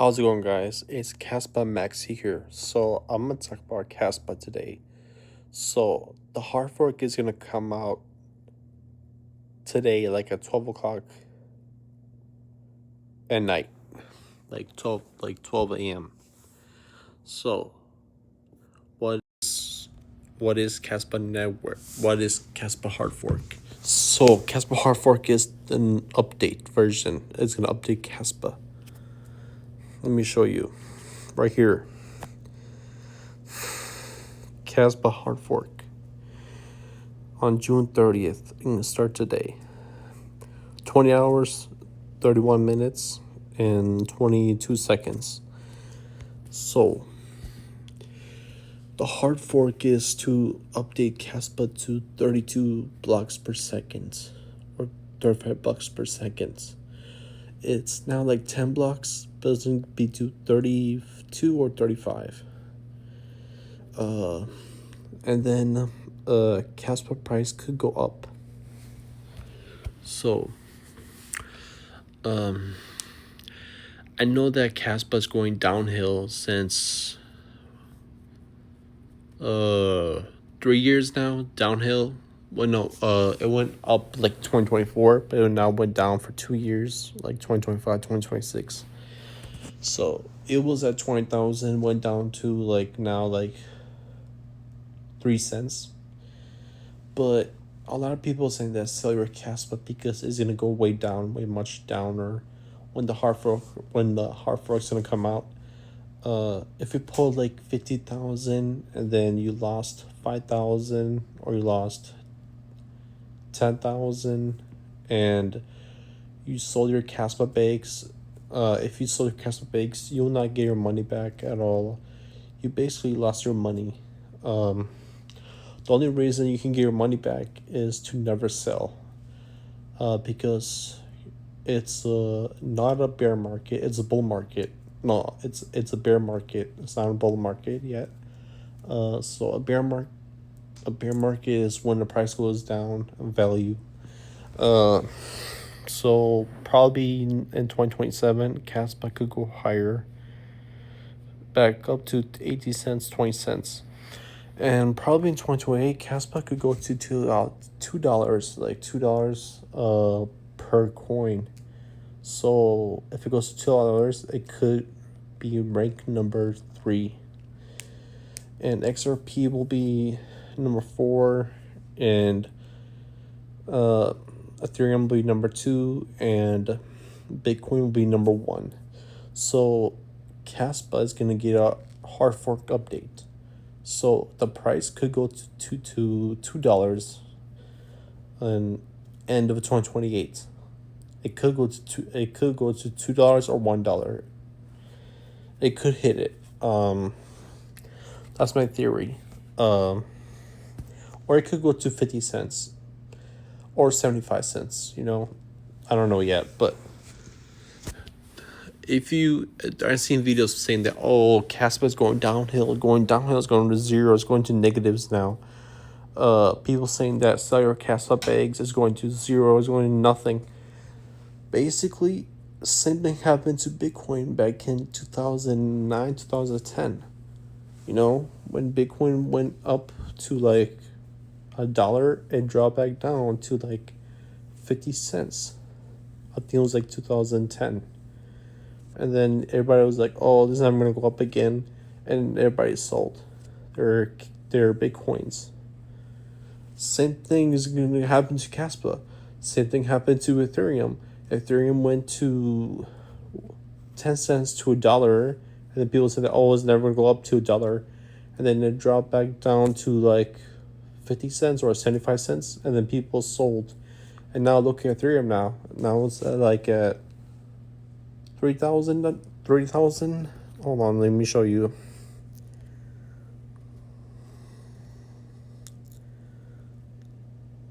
How's it going, guys? It's Kaspa Maxi here. So I'm gonna talk about Kaspa today. So the hard fork is gonna come out today, like at 12 o'clock at night, like 12 a.m. So what is Kaspa Network? What is Kaspa hard fork? So Kaspa hard fork is an update version. It's gonna update Kaspa. Let me show you right here. Kaspa hard fork on June 30th. I'm gonna start today. 20 hours, 31 minutes, and 22 seconds. So the hard fork is to update Kaspa to 32 blocks per second or 35 blocks per second. It's now like 10 blocks, but it's going to be to 32 or 35. And then Kaspa price could go up. So I know that Kaspa is going downhill since 3 years now, downhill. Well, no, it went up like 2024, but it now went down for 2 years, like 2025, 2026. So it was at 20,000, went down to like now like 3 cents. But a lot of people saying that sell your Kaspa because it's gonna go way down, way much downer when the hard fork's gonna come out. If you pulled like 50,000 and then you lost 5,000 or you lost 10,000 and you sold your Kaspa bags, if you sold your Kaspa bags, you'll not get your money back at all. You basically lost your money. The only reason you can get your money back is to never sell, because it's not a bear market, it's a bull market. No, it's a bear market. It's not a bull market yet. So a bear market is when the price goes down in value. So probably in 2027, Kaspa could go higher, back up to 80 cents, 20 cents. And probably in 2028, Kaspa could go to $2, like $2 per coin. So if it goes to $2, it could be ranked number 3, and XRP will be number 4, and Ethereum will be number 2, and Bitcoin will be number 1. So Kaspa is gonna get a hard fork update. So the price could go to $2 in end of 2028. It could go to $2 or $1. It could hit it. That's my theory. Or it could go to 50 cents or 75 cents. I don't know yet, but if I've seen videos saying that, Kaspa is going downhill, it's going to zero, it's going to negatives now. People saying that sell your Kaspa bags is going to zero, is going to nothing. Basically, same thing happened to Bitcoin back in 2009, 2010. When Bitcoin went up to like $1, it dropped back down to like 50 cents. I think it was like 2010. And then everybody was like, this is not going to go up again. And everybody sold their Bitcoins. Same thing is going to happen to Kaspa. Same thing happened to Ethereum. Ethereum went to 10 cents to $1. And then people said that, it's never going to go up to $1. And then it dropped back down to like 50 cents or 75 cents. And then people sold. And now look at Ethereum now. Now it's like at 3,000. Hold on, let me show you.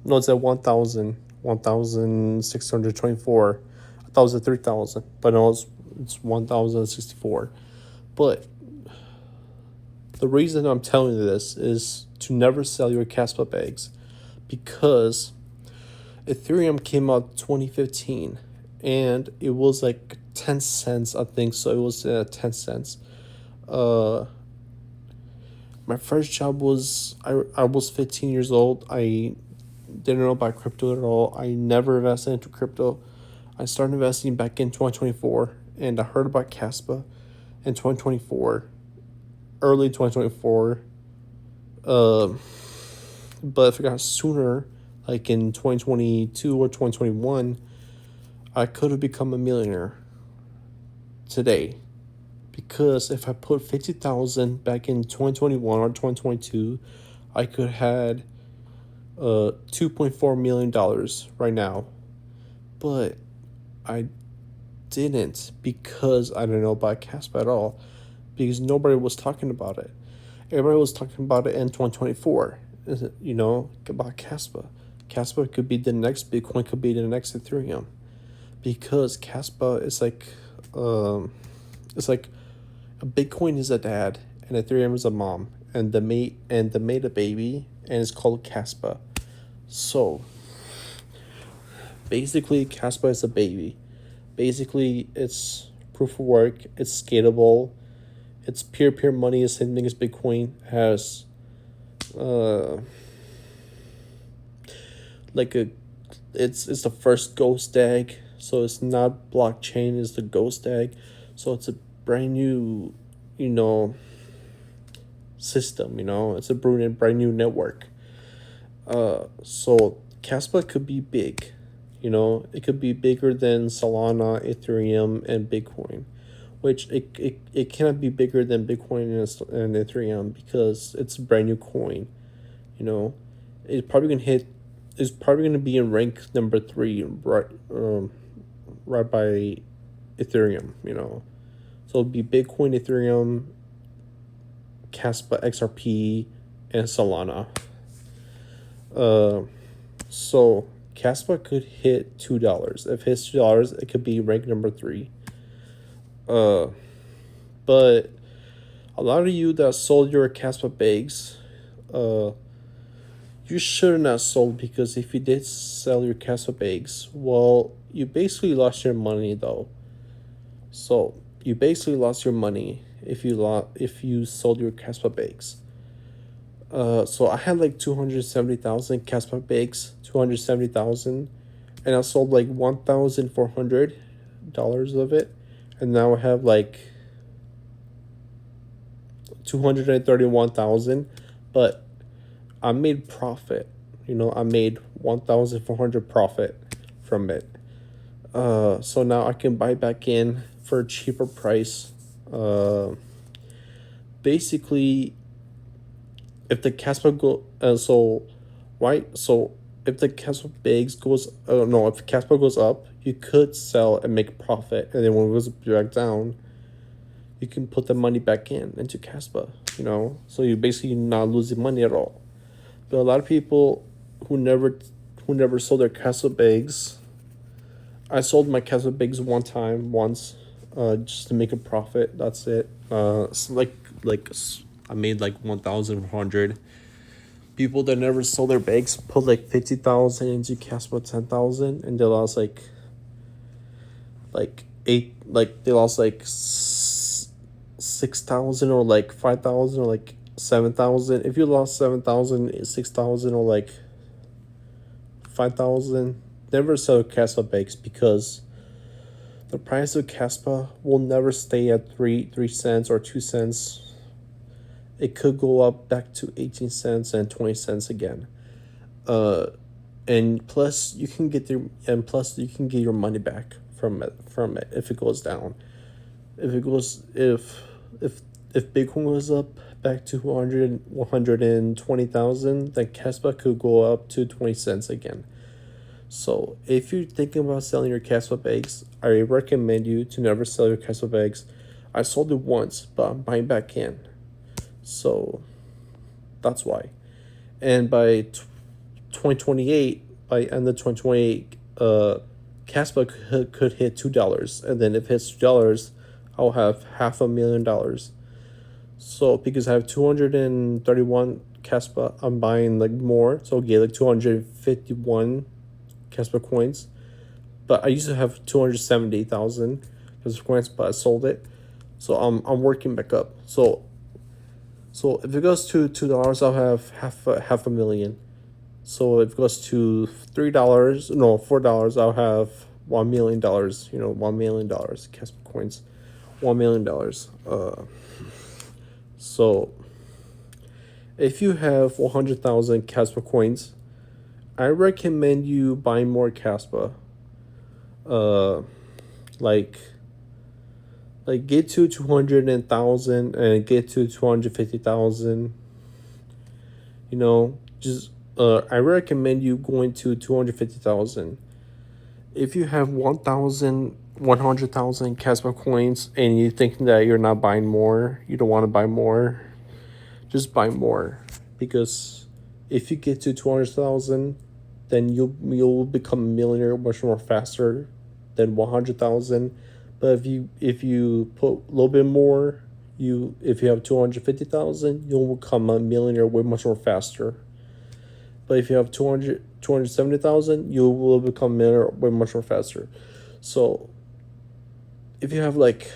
No, it's at 1,624. I thought it was at 3,000, but no, it's 1,064. But the reason I'm telling you this is to never sell your Kaspa bags, because Ethereum came out 2015 and it was like 10 cents, I think. So it was 10 cents. Uh, my first job was I was 15 years old. I didn't know about crypto at all. I never invested into crypto. I started investing back in 2024, and I heard about Kaspa in 2024, early 2024. Uh, but if I got sooner, like in 2022 or 2021, I could have become a millionaire today. Because if I put 50,000 back in 2021 or 2022, I could have had $2.4 million right now. But I didn't, because I didn't know about Kaspa at all, because nobody was talking about it. Everybody was talking about it in 2024, about Kaspa. Kaspa could be the next Bitcoin, could be the next Ethereum, because Kaspa is it's like a Bitcoin is a dad and Ethereum is a mom, and they made a baby, and it's called Kaspa. So basically, Kaspa is a baby. Basically, it's proof of work. It's scalable. It's peer-to-peer money. The same thing as Bitcoin. It has it's the first ghost egg. So it's not blockchain. It's the ghost egg. So it's a brand new, system. It's a brand new network. So Kaspa could be big. It could be bigger than Solana, Ethereum, and Bitcoin, which it cannot be bigger than Bitcoin and Ethereum, because it's a brand new coin. It's probably gonna hit. It's probably gonna be in rank number 3, right by Ethereum. So it'll be Bitcoin, Ethereum, Kaspa, XRP, and Solana. So Kaspa could hit $2. If it hits $2, it could be ranked number 3. But a lot of you that sold your Kaspa bags, you should not sold, because if you did sell your Kaspa bags, well, you basically lost your money though. So you basically lost your money if you sold your Kaspa bags. So I had like 270,000 Kaspa bags, 270,000, and I sold like $1,400 of it, and now I have like 231,000, but I made profit. I made 1,400 profit from it. So now I can buy back in for a cheaper price. Basically, if the Kaspa if the Kaspa bags goes, if Kaspa goes up, you could sell and make profit, and then when it goes back down, you can put the money back into Kaspa. So you basically not losing money at all. But a lot of people who never sold their Kaspa bags. I sold my Kaspa bags once, just to make a profit. That's it. So I made like 1,100. People that never sold their bags put like 50,000 into Kaspa, 10,000, and they lost like they lost like 6,000 or like 5,000 or like 7,000. If you lost 7,000, 6,000, or like 5,000, never sell Kaspa bags, because the price of Kaspa will never stay at 3 cents or 2 cents. It could go up back to 18 cents and 20 cents again. And plus you can get your money back from it if it goes down. If Bitcoin goes up back to 120,000, then Kaspa could go up to 20 cents again. So if you're thinking about selling your Kaspa bags, I recommend you to never sell your Kaspa bags. I sold it once, but I'm buying back in. So that's why. And by 2028, by end of 2028, Kaspa could hit $2. And then if it hits $2, I'll have $500,000. So because I have 231 Kaspa, I'm buying like more. So I'll get like 251 Kaspa coins. But I used to have 270,000. Casper coins, but I sold it. So I'm working back up. So if it goes to $2, I'll have half a million. So if it goes to $3, no, $4, I'll have $1 million. You know, $1 million Casper coins, $1 million. So if you have 100,000 Casper coins, I recommend you buying more Caspa. Like get to 200,000 and get to 250,000. You know, just I recommend you going to 250,000. If you have 100,000 Caspa coins and you think that you're not buying more, you don't want to buy more, just buy more, because if you get to 200,000, then you'll become a millionaire much more faster than 100,000. But if you put a little bit more, if you have 250,000, you'll become a millionaire way much more faster. But if you have 270,000, you will become a millionaire way much more faster. So if you have like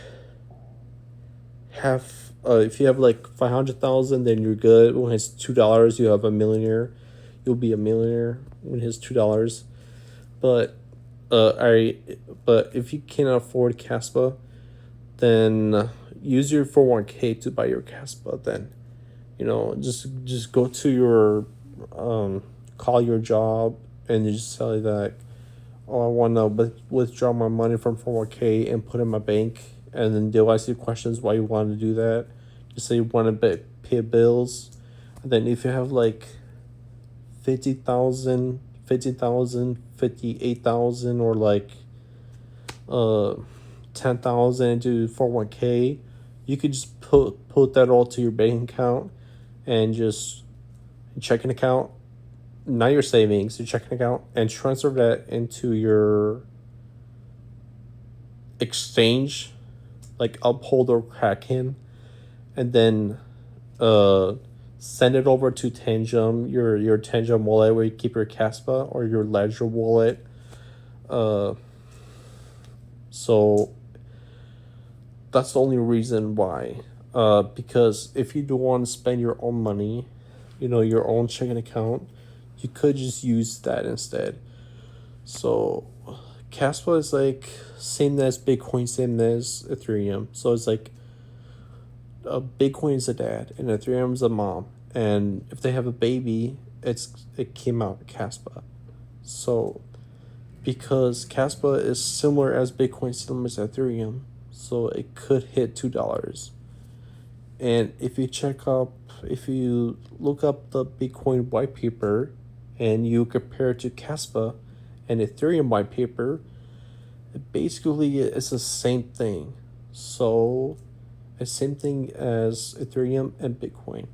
if you have like 500,000, then you're good. When it's $2, you have a millionaire. You'll be a millionaire when it's $2. But but if you cannot afford Kaspa, then use your 401k to buy your Kaspa. Then, you know, just go to your call your job and you just tell you that, oh, I want to withdraw my money from 401k and put it in my bank, and then they'll ask you questions why you want to do that. Just say you want to pay bills, and then if you have like 50,000, 58,000, or like 10,000 into 401k, you could just put that all to your bank account and just checking account, not your savings, your checking account, and transfer that into your exchange, like Uphold or Kraken, and then send it over to Tangem, your Tangem wallet where you keep your Kaspa, or your Ledger wallet. So that's the only reason why. Because if you don't want to spend your own money, you know, your own checking account, you could just use that instead. So Kaspa is like same as Bitcoin, same as Ethereum. So it's like Bitcoin is a dad and Ethereum is a mom. And if they have a baby, it came out Kaspa. So because Kaspa is similar as Bitcoin, similar as Ethereum, so it could hit $2. And if you look up the Bitcoin white paper and you compare it to Kaspa and Ethereum white paper, it basically is the same thing. So the same thing as Ethereum and Bitcoin.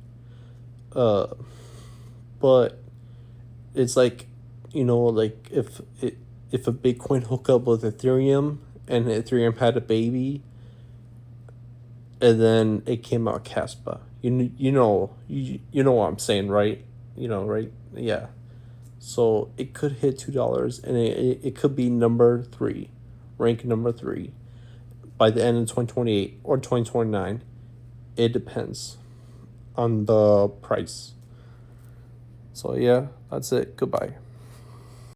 But it's like, you know, like if a Bitcoin hook up with Ethereum and Ethereum had a baby, and then it came out Kaspa. You know what I'm saying, right? You know, right? Yeah. So it could hit $2, and it could be number 3, rank number 3, by the end of 2028 or 2029. It depends on the price. So yeah, that's it. Goodbye.